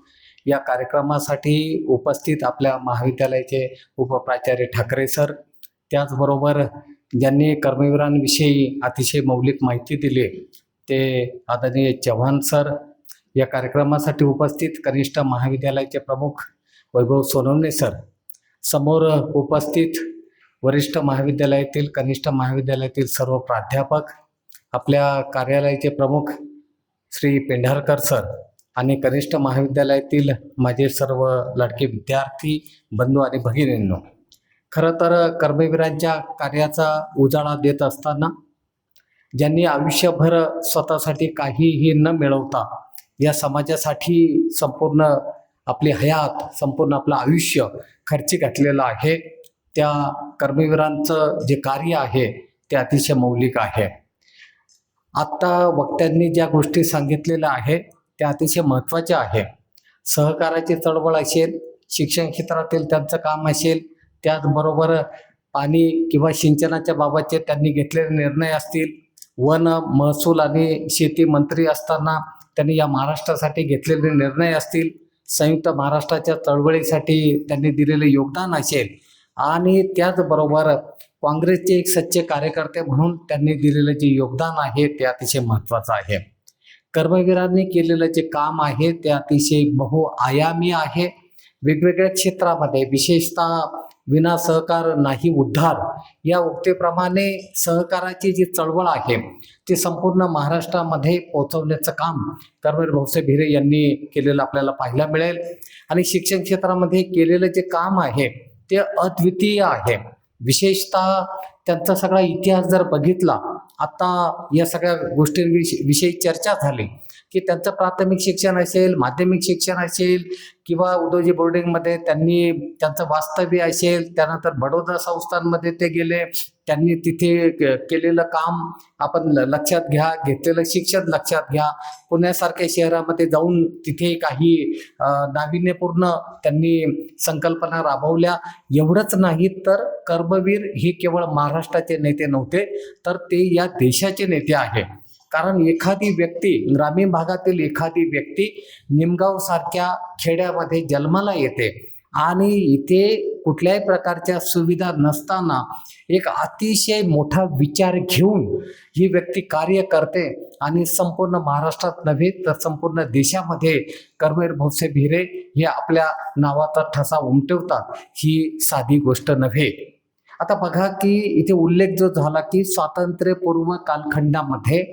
या कार्यक्रमासाठी उपस्थित आपल्या महाविद्यालयाचे उपप्राचार्य ठाकरे सर, त्याचबरोबर ज्यांनी कर्मवीरांविषयी अतिशय मौलिक माहिती दिली ते आदरणीय चव्हाण सर, या कार्यक्रमासाठी उपस्थित कनिष्ठ महाविद्यालयाचे प्रमुख वैभव सोनवणे सर, समोर उपस्थित वरिष्ठ महाविद्यालयातील कनिष्ठ महाविद्यालयातील सर्व प्राध्यापक, आपल्या कार्यालयाचे प्रमुख श्री पेंढारकर सर आणि कनिष्ठ महाविद्यालयातील माझे सर्व लाडके विद्यार्थी बंधू आणि भगिनींनो, खरं तर कर्मवीरांच्या कार्याचा उजाळा देत असताना ज्यांनी आयुष्यभर स्वतःसाठी काहीही न मिळवता या समाजासाठी संपूर्ण आपली हयात, संपूर्ण आपलं आयुष्य खर्ची घातलेलं आहे, त्या कर्मवीरांचं जे कार्य आहे ते अतिशय मौलिक आहे. आत्ता वक्त्यांनी ज्या गोष्टी सांगितलेल्या आहे त्या अतिशय महत्त्वाच्या आहे. सहकाराची चळवळ असेल, शिक्षण क्षेत्रातील त्यांचं काम असेल, त्याचबरोबर पाणी किंवा सिंचनाच्या बाबतचे त्यांनी घेतलेले निर्णय असतील, वन महसूल आणि शेती मंत्री असताना त्यांनी या महाराष्ट्रासाठी घेतलेले निर्णय असतील, संयुक्त महाराष्ट्राच्या चळवळीसाठी त्यांनी दिलेले योगदान असेल आणि त्याचबरोबर काँग्रेसचे एक सच्चे कार्यकर्ते म्हणून त्यांनी दिलेलं जे योगदान आहे ते अतिशय महत्त्वाचं आहे. कर्मवीरांनी केलेलं जे काम आहे ते अतिशय बहुआयामी आहे. वेगवेगळ्या क्षेत्रामध्ये, विशेषतः विना सहकार नाही उद्धार या उक्तीप्रमाणे सहकाराची जी चळवळ आहे ती संपूर्ण महाराष्ट्रामध्ये पोहोचवण्याचं काम कर्मवीर भाऊसाहेब हिरे यांनी केलेलं आपल्याला पाहायला मिळेल. आणि शिक्षण क्षेत्रामध्ये केलेलं जे काम आहे ते अद्वितीय आहे. विशेषतः त्यांचा सगळा इतिहास जर बघितला, आता या सगळ्या गोष्टींविषयी चर्चा झाली की त्यांचं प्राथमिक शिक्षण असेल, माध्यमिक शिक्षण असेल किंवा उदोजी बोर्डिंगमध्ये त्यांनी त्यांचं वास्तव्य असेल, त्यानंतर बडोदा संस्थांमध्ये ते गेले, त्यांनी तिथे केलेलं काम आपण लक्षात घ्या, घेतलेलं शिक्षण लक्षात घ्या, पुण्यासारख्या शहरामध्ये जाऊन तिथे काही नाविन्यपूर्ण त्यांनी संकल्पना राबवल्या. एवढंच नाही तर कर्मवीर हे केवळ महाराष्ट्राचे नेते नव्हते तर ते या देशाचे नेते आहे. कारण एखादी व्यक्ती, ग्रामीण भागातील एखादी व्यक्ती निमगाव सारख्या खेड्यामध्ये जन्माला येते आणि इथे कुठल्याही प्रकारच्या सुविधा नसताना एक अतिशय मोठा विचार घेऊन ही व्यक्ती कार्य करते आणि संपूर्ण महाराष्ट्रात नव्हे तर संपूर्ण देशामध्ये कर्मवीर भाऊसाहेब हिरे हे आपल्या नावाचा ठसा उमटवतात, ही साधी गोष्ट नव्हे. आता बघा की इथे उल्लेख जो झाला की स्वातंत्र्यपूर्व कालखंडामध्ये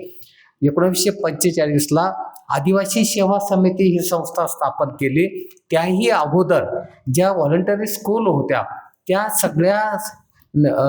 1945ला आदिवासी सेवा समिती ही संस्था स्थापन केली. त्याही अगोदर ज्या व्हॉलंटरी स्कूल होत्या त्या सगळ्या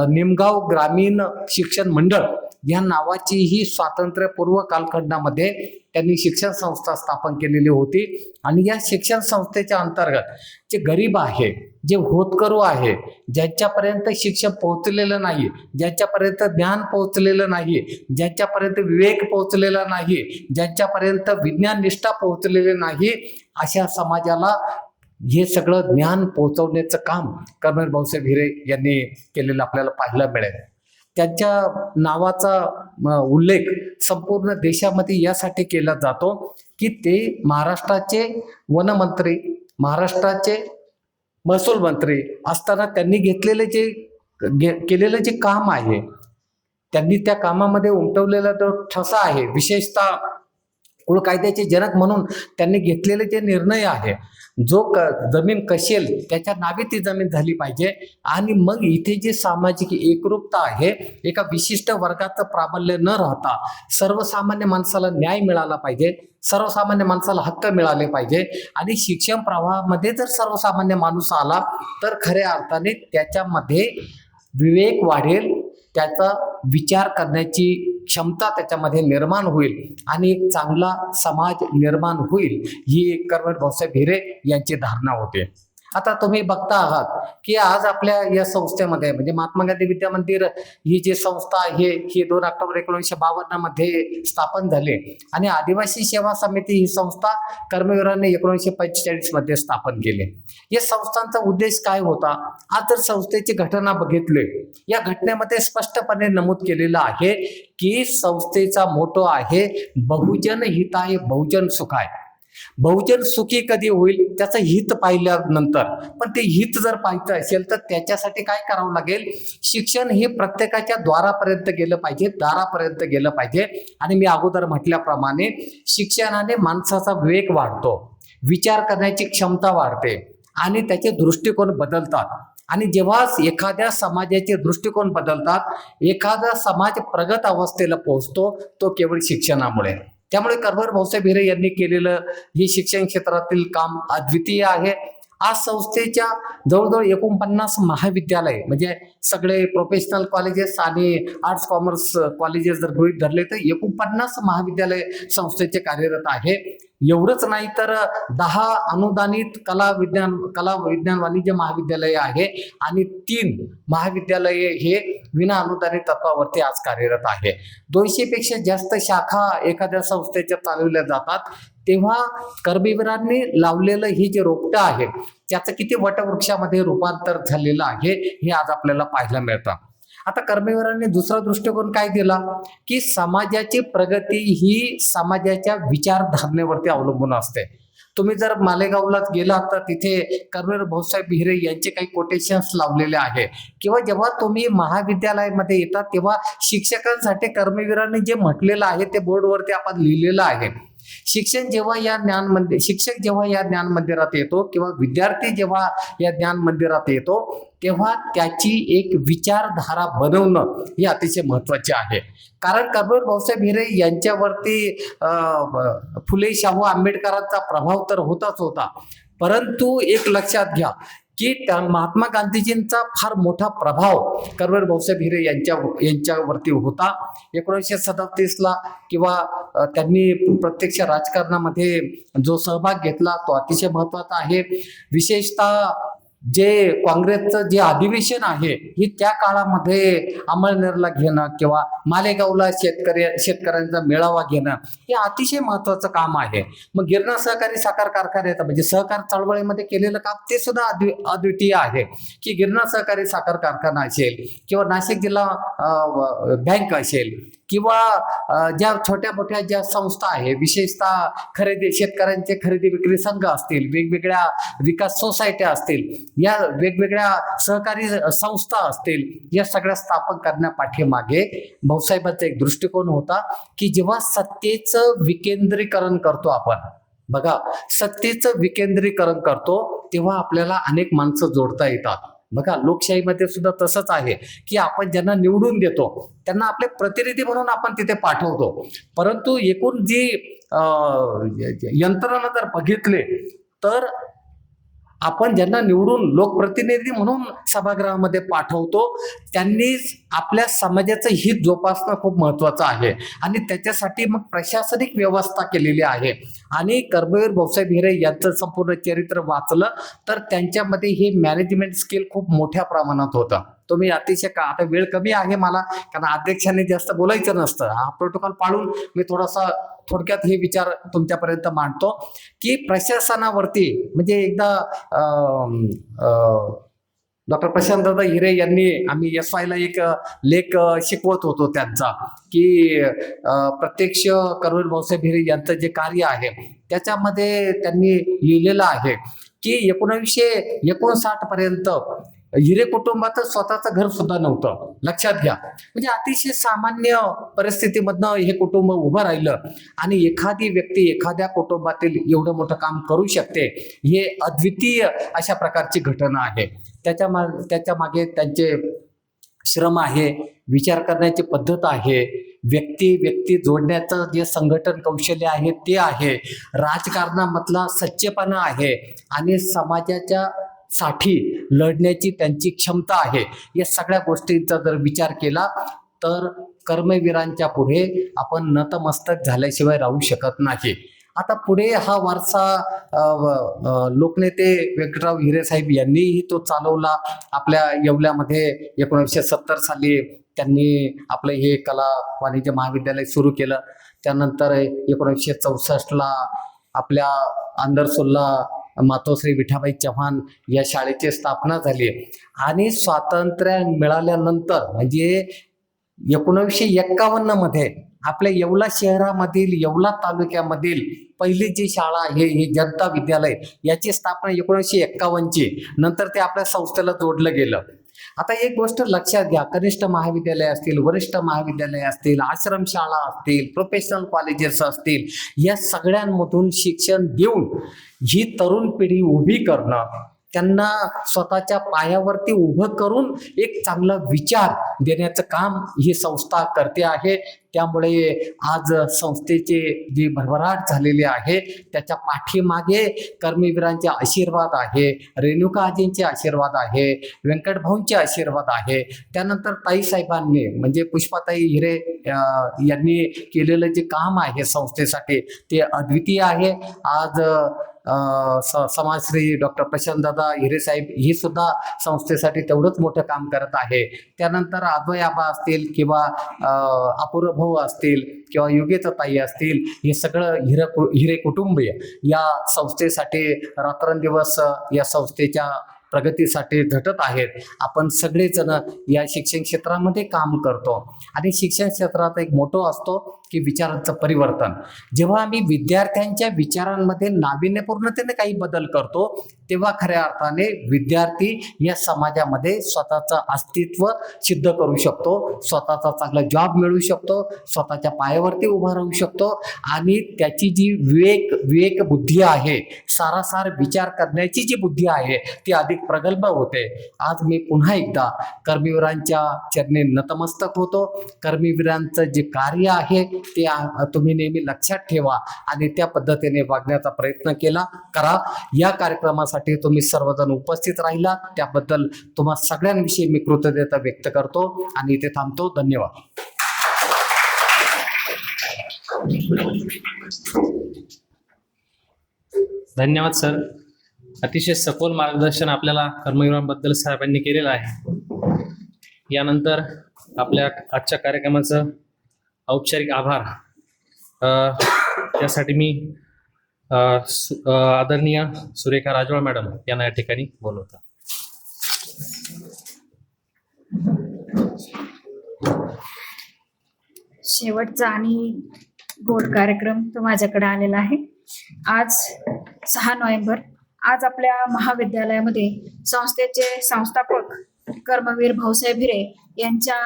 निमगाव ग्रामीण शिक्षण मंडळ या नावाची ही स्वातंत्र्यपूर्व कालखंडामध्ये त्यांनी शिक्षण संस्था स्थापन केलेली होती. आणि या शिक्षण संस्थेच्या अंतर्गत जे गरीब आहे, जे होतकरू आहे, ज्यांच्यापर्यंत शिक्षण पोहोचलेलं नाही, ज्यांच्यापर्यंत ज्ञान पोहोचलेलं नाही, ज्यांच्यापर्यंत विवेक पोहोचलेला नाही, ज्यांच्यापर्यंत विज्ञान निष्ठा पोहोचलेली नाही, अशा समाजाला हे सगळं ज्ञान पोहोचवण्याचं काम कर्मवीर भाऊसाहेब हिरे यांनी केलेलं आपल्याला पाहायला मिळेल. त्यांच्या नावाचा उल्लेख संपूर्ण देशामध्ये यासाठी केला जातो की ते महाराष्ट्राचे वनमंत्री, महाराष्ट्राचे महसूल मंत्री असताना त्यांनी केलेलं जे काम आहे, त्यांनी त्या कामामध्ये उमटवलेला जो ठसा आहे, विशेषतः कुळ कायद्याचे जनक म्हणून त्यांनी घेतलेले जे निर्णय आहे, जो जमीन कशेल त्याच्या नावे ती जमीन झाली पाहिजे आणि मग इथे जे सामाजिक एकरूपता आहे, एका विशिष्ट वर्गाचं प्राबल्य न राहता सर्वसामान्य माणसाला न्याय मिळाला पाहिजे, सर्वसामान्य माणसाला हक्क मिळाले पाहिजे. आणि शिक्षण प्रवाहामध्ये जर सर्वसामान्य माणूस आला तर खऱ्या अर्थाने त्याच्यामध्ये विवेक वाढेल, त्याचा विचार करण्याची क्षमता त्याच्यामध्ये निर्माण होईल आणि एक चांगला समाज निर्माण होईल, ही कर्मवीर भाऊसाहेब हिरे यांची धारणा होते. आता तुम्ही बघता आहात की आज आपल्या या संस्थेमध्ये म्हणजे महात्मा गांधी विद्या मंदिर ही जी संस्था आहे ही 2 ऑक्टोबर 1952 मध्ये स्थापन झाली आणि आदिवासी सेवा समिती ही संस्था कर्मवीरांनी 1945 मध्ये स्थापन केली. या संस्थांचा उद्देश काय होता? आज जर संस्थेची घटना बघितली, या घटनेमध्ये स्पष्टपणे नमूद केलेलं आहे की संस्थेचा मोटो आहे बहुजन हिताय बहुजन सुखाय. बहुजन सुखी कधी होईल त्याचं हित पाहिल्यानंतर. पण ते हित जर पाहायचं असेल तर त्याच्यासाठी काय करावं लागेल, शिक्षण हे प्रत्येकाच्या द्वारापर्यंत गेलं पाहिजे, दारापर्यंत गेलं पाहिजे. आणि मी अगोदर म्हटल्याप्रमाणे शिक्षणाने माणसाचा विवेक वाढतो, विचार करण्याची क्षमता वाढते आणि त्याचे दृष्टिकोन बदलतात. आणि जेव्हा एखाद्या समाजाचे दृष्टिकोन बदलतात, एखादा समाज प्रगत अवस्थेला पोहोचतो तो केवळ शिक्षणामुळे. त्यामुळे कर्मवीर भाऊसाहेब हिरे यांनी केलेलं हे शिक्षण क्षेत्रातील काम अद्वितीय आहे. आज संस्थेच्या जवळजवळ 49 महाविद्यालय, म्हणजे सगळे प्रोफेशनल कॉलेजेस आणि आर्ट्स कॉमर्स कॉलेजेस जर गृहीत धरले तर 49 महाविद्यालय संस्थेचे कार्यरत आहे. एवढंच नाही तर 10 अनुदानित कला विज्ञान वाणिज्य महाविद्यालय आहे आणि 3 महाविद्यालये हे विना अनुदानित तत्वावरती आज कार्यरत आहे. 200 पेक्षा जास्त शाखा एखाद्या संस्थेच्या चालवल्या जातात. तेव्हा कर्मवीरांनी लावलेलं हे जे रोपटं आहे त्याचं किती वटवृक्षामध्ये रूपांतर झालेलं आहे हे आज आपल्याला पाहायला मिळतं. आता कर्मवीरांनी दुसरा दृष्टिकोन काय दिला की समाजाची प्रगती ही समाजाच्या विचारधारणेवरती अवलंबून असते. तुम्ही जर मालेगावला गेलात तर तिथे कर्मवीर भाऊसाहेब हिरे यांचे काही कोटेशन्स लावलेले आहे. किंवा जेव्हा तुम्ही महाविद्यालयामध्ये येतात तेव्हा शिक्षकांसाठी कर्मवीरांनी जे म्हटलेलं आहे ते बोर्डवरती आपण लिहिलेलं आहे. शिक्षक जेव्हा या ज्ञान मंदिरात येतो किंवा विद्यार्थी जेव्हा या ज्ञान मंदिरात येतो तेव्हा त्याची एक विचारधारा बनवणं हे अतिशय महत्वाचे आहे. कारण कर्मवीर भाऊसाहेब हिरे यांच्यावरती फुले शाहू आंबेडकरांचा प्रभाव तर होताच होता, परंतु एक लक्षात घ्या की महात्मा गांधीजींचा फार मोठा प्रभाव कर्मवीर भाऊसाहेब हिरे यांच्यावरती होता. 1937ला किंवा त्यांनी प्रत्यक्ष राजकारणामध्ये जो सहभाग घेतला तो अतिशय महत्वाचा आहे. विशेषतः जे काँग्रेसचं जे अधिवेशन आहे हे त्या काळामध्ये अंमळनेरला घेणं किंवा मालेगावला शेतकऱ्यांचा मेळावा घेणं हे अतिशय महत्वाचं काम आहे. मग गिरणा सहकारी साखर कारखान्याचं म्हणजे सहकार चळवळीमध्ये केलेलं काम ते सुद्धा अद्वितीय आहे. की गिरणा सहकारी साखर कारखाना असेल किंवा नाशिक जिल्हा बँक असेल किंवा ज्या छोट्या मोठ्या ज्या संस्था आहे, विशेषतः शेतकऱ्यांचे खरेदी विक्री संघ असतील, वेगवेगळ्या विकास सोसायट्या असतील, या वेगवेगळ्या सहकारी संस्था असतील, या सगळ्या स्थापन करण्यापाठीमागे भाऊसाहेबांचा एक दृष्टिकोन होता की जेव्हा सत्तेचं विकेंद्रीकरण करतो आपण, बघा सत्तेचं विकेंद्रीकरण करतो तेव्हा आपल्याला अनेक माणसं जोडता येतात. बघा लोकशाहीमध्ये सुद्धा तसंच आहे की आपण ज्यांना निवडून देतो त्यांना आपले प्रतिनिधी म्हणून आपण तिथे पाठवतो, परंतु एकूण जी यंत्रणा जर बघितले तर आपण ज्यांना निवडून लोकप्रतिनिधी म्हणून सभागृहामध्ये पाठवतो त्यांनीच आपल्या समाजाचं हित जोपासणं खूप महत्वाचं आहे. आणि त्याच्यासाठी मग प्रशासनिक व्यवस्था केलेली आहे. आणि कर्मवीर भाऊसाहेब हिरे यांचं संपूर्ण चरित्र वाचलं तर त्यांच्यामध्ये हे मॅनेजमेंट स्किल खूप मोठ्या प्रमाणात होतं. तुम्ही अतिशय आता वेळ कमी आहे मला, कारण अध्यक्षांनी जास्त बोलायचं नसतं, हा प्रोटोकॉल पाळून मी थोडक्यात हे विचार तुमच्यापर्यंत मांडतो की प्रशासनावरती म्हणजे एकदा डॉक्टर प्रशांतदादा हिरे यांनी आम्ही SYला एक लेख शिकवत होतो त्यांचा की प्रत्यक्ष कर्मवीर भाऊसाहेब हिरे यांचं जे कार्य आहे त्याच्यामध्ये त्यांनी लिहिलेलं आहे की 1959 पर्यंत हिरे कुटुंबात स्वतःचं घर सुद्धा नव्हतं. लक्षात घ्या, म्हणजे अतिशय सामान्य परिस्थितीमधनं हे कुटुंब उभं राहिलं आणि एखादी व्यक्ती एखाद्या कुटुंबातील एवढं मोठं काम करू शकते हे अद्वितीय अशा प्रकारची घटना आहे. त्याच्या मागे त्यांचे श्रम आहे, विचार करण्याची पद्धत आहे, व्यक्ती जोडण्याचं जे संघटन कौशल्य आहे ते आहे, राजकारणामधला सच्चेपणा आहे आणि समाजाच्या साठी लढण्याची त्यांची क्षमता आहे. या सगळ्या गोष्टींचा जर विचार केला तर कर्मवीरांच्या पुढे आपण नतमस्तक झाल्याशिवाय राहू शकत नाही. आता पुढे हा वारसा लोकनेते व्यंकटराव हिरे साहेब यांनीही तो चालवला. आपल्या येवल्यामध्ये 1970 साली त्यांनी आपलं हे कला वाणिज्य महाविद्यालय सुरू केलं. त्यानंतर 1964ला आपल्या आंदरसोलला मातोश्री विठाबाई चव्हाण या शाळेची स्थापना झाली. आणि स्वातंत्र्य मिळाल्यानंतर म्हणजे 1951 मध्ये आपल्या येवला शहरामधील येवला तालुक्यामधील पहिली जी शाळा आहे ही जनता विद्यालय, याची स्थापना 1951ची, नंतर ते आपल्या संस्थेला जोडलं गेलं. आता एक गोष्ट लक्षात घ्या, कनिष्ठ महाविद्यालय असतील, वरिष्ठ महाविद्यालय असतील, आश्रमशाळा असतील, प्रोफेशनल कॉलेजेस असतील, या सगळ्यांमधून शिक्षण देऊन ही तरुण पिढी उभी करणं, त्यांना स्वतःच्या पायावरती उभं करून एक चांगला विचार देण्याचं काम ही संस्था करते आहे. त्यामुळे आज संस्थेचे जी भरभराट झालेली आहे त्याच्या पाठीमागे कर्मवीरांचे आशीर्वाद आहे, रेणुका आजींचे आशीर्वाद आहे, व्यंकटभाऊंचे आशीर्वाद आहे. त्यानंतर ताईसाहेबांनी म्हणजे पुष्पाताई हिरे यांनी केलेलं जे काम आहे संस्थेसाठी ते अद्वितीय आहे. आज समाजश्री डॉक्टर प्रशांतदादा हिरे साहेब ही सुद्धा संस्थेसाठी तेवढंच मोठं काम करत आहे. त्यानंतर अद्वय आबा असतील किंवा अपूर्व भाऊ असतील किंवा योगेचा ताई असतील, हे सगळं हिरे कुटुंबीय या संस्थेसाठी रात्रंदिवस या संस्थेच्या प्रगतीसाठी झटत आहेत. आपण सगळेजण या शिक्षण क्षेत्रामध्ये काम करतो आणि शिक्षण क्षेत्रात एक मोठं असतो की विचारांचं परिवर्तन. जेव्हा आम्ही विद्यार्थ्यांच्या विचारांमध्ये नाविन्यपूर्णतेने काही बदल करतो तेव्हा खऱ्या अर्थाने विद्यार्थी या समाजामध्ये स्वतःचं अस्तित्व सिद्ध करू शकतो, स्वतःचा चांगला जॉब मिळू शकतो, स्वतःच्या पायावरती उभा राहू शकतो आणि त्याची जी विवेक बुद्धी आहे, सारासार विचार करण्याची जी बुद्धी आहे ती अधिक प्रगल्भ होते. आज मी पुन्हा एकदा कर्मवीरांच्या चरणी नतमस्तक होतो. कर्मवीरांचं जे कार्य आहे ते तुम्ही नेहमी लक्षात ठेवा आणि त्या पद्धतीने वागण्याचा प्रयत्न करा. या कार्यक्रमासाठी तुम्ही सर्वजण उपस्थित राहिला त्याबद्दल तुम्हा सगळ्यांविषयी मी कृतज्ञता व्यक्त करतो आणि इथे थांबतो. धन्यवाद. धन्यवाद सर. अतिशय सखोल मार्गदर्शन आपल्याला कर्मवीरांबद्दल साहेबांनी केलेलं आहे. यानंतर आपल्या आजच्या कार्यक्रमाचं औपचारिक आभार त्यासाठी मी आदरणीय सुरेखा राजवाड मॅडम यांना या ठिकाणी बोलवतो. शेवटचा आणि गोड कार्यक्रम तो माझ्याकडे आलेला आहे. आज 6 नोव्हेंबर, आज आपल्या महाविद्यालयामध्ये संस्थेचे संस्थापक कर्मवीर भाऊसाहेब हिरे यांच्या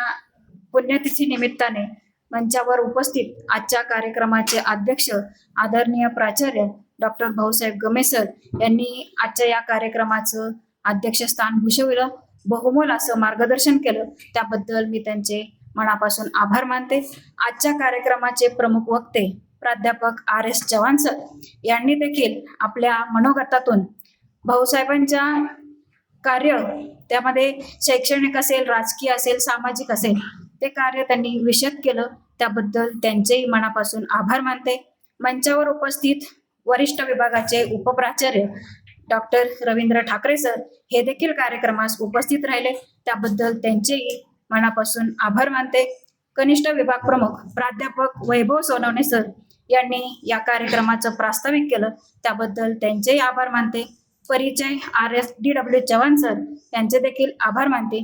पुण्यतिथी निमित्ताने मंचावर उपस्थित आजच्या कार्यक्रमाचे अध्यक्ष आदरणीय प्राचार्य डॉक्टर भाऊसाहेब गमे सर यांनी आजच्या या कार्यक्रमाचं अध्यक्षस्थान भूषविलं, बहुमोल असं मार्गदर्शन केलं, त्याबद्दल मी त्यांचे मनापासून आभार मानते. आजच्या कार्यक्रमाचे प्रमुख वक्ते प्राध्यापक RS चव्हाण सर यांनी देखील आपल्या मनोगतातून भाऊसाहेबांच्या कार्य, त्यामध्ये शैक्षणिक असेल, राजकीय असेल, सामाजिक असेल, ते कार्य त्यांनी विशद केलं, त्याबद्दल त्यांचेही मनापासून आभार मानते. मंचावर उपस्थित वरिष्ठ विभागाचे उपप्राचार्य डॉक्टर रवींद्र ठाकरे सर हे देखील कार्यक्रमास उपस्थित राहिले, त्याबद्दल त्यांचेही मनापासून आभार मानते. कनिष्ठ विभाग प्रमुख प्राध्यापक वैभव सोनवणे सर यांनी या कार्यक्रमाचं प्रास्ताविक केलं, त्याबद्दल त्यांचेही आभार मानते. परिचय RS DW चव्हाण सर यांचे देखील आभार मानते.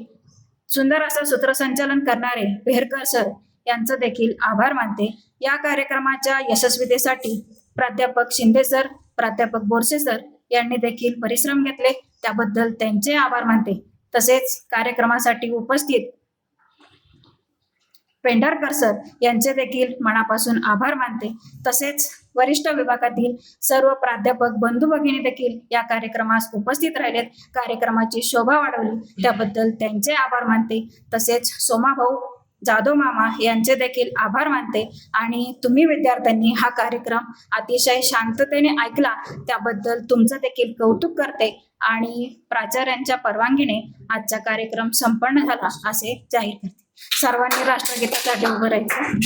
सुंदर असं सूत्रसंचालन करणारे पेहरकर सर यांचं देखील आभार मानते. या कार्यक्रमाच्या यशस्वीतेसाठी प्राध्यापक शिंदे सर, प्राध्यापक बोरसे सर यांनी देखील परिश्रम घेतले, त्याबद्दल त्यांचे आभार मानते. तसेच कार्यक्रमासाठी उपस्थित पेंढारकर सर यांचे देखील मनापासून आभार मानते. तसेच वरिष्ठ विभागातील सर्व प्राध्यापक बंधू भगिनी देखील या कार्यक्रमास उपस्थित राहिलेत, कार्यक्रमाची शोभा वाढवली, त्याबद्दल त्यांचे आभार मानते. तसेच सोमाभाऊ जाधव मामा यांचे देखील आभार मानते. आणि तुम्ही विद्यार्थ्यांनी हा कार्यक्रम अतिशय शांततेने ऐकला, त्याबद्दल तुमचं देखील कौतुक करते आणि प्राचार्यांच्या परवानगीने आजचा कार्यक्रम संपन्न झाला असे जाहीर करते. सर्वांनी राष्ट्रगीतासाठी उभं राहायचं.